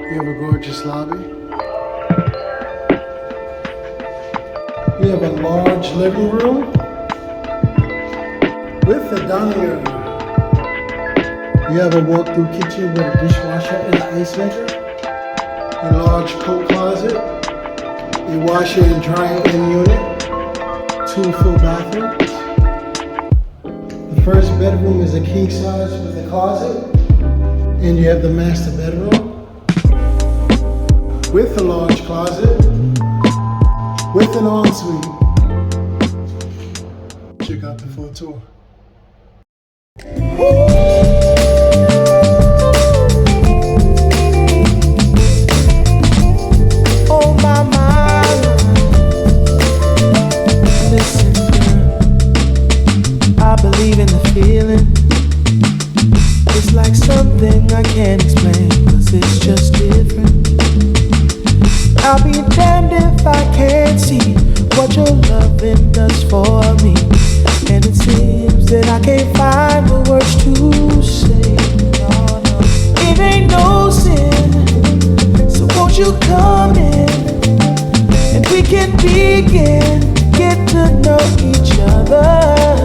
You have a gorgeous lobby. You have a large living room with a dining area. You have a walk-through kitchen with a dishwasher and an ice maker. A large coat closet. A washer and dryer in unit. 2 full bathrooms. The first bedroom is a king size with a closet. And you have the master bedroom with a large closet with an ensuite. Check out the full tour. Oh my mind. Listen, girl, I believe in the feeling. It's like something I can't explain, 'cause it's just different. I'll be damned if I can't see what your loving does for me. And it seems that I can't find the words to say. No, no. It ain't no sin, so won't you come in and we can begin to get to know each other.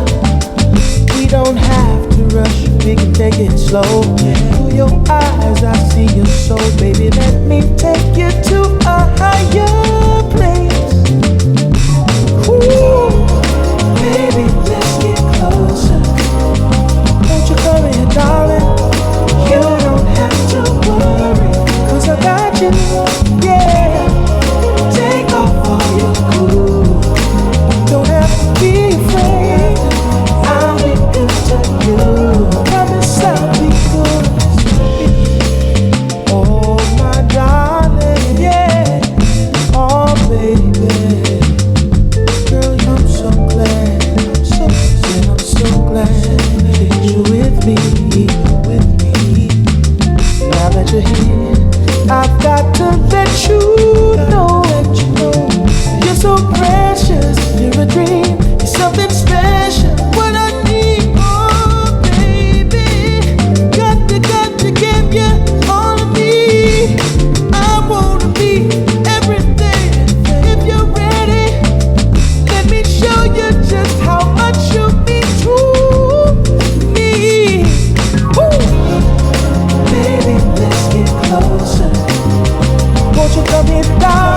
We don't have to rush, we can take it slow. Through your eyes I see your soul. Baby, let me take you to a higher place. Ooh, baby, let's get closer. Won't you come in, darling? You don't have to worry, 'cause I got you, yeah. Take off all your clothes. Don't have to be afraid. I'll be good to you. Promise I'll be good. Oh my darling, yeah. Oh baby, girl, I'm so glad. I'm so glad that you're with me, with me. Now that you're here, I've got to let you know. You're so precious, you're a dream, you're something special. What I need, oh baby, got to give you all of me. I wanna be everything. If you're ready, let me show you just how much you mean to me. Woo. Baby, let's get closer. Won't you come here, darling?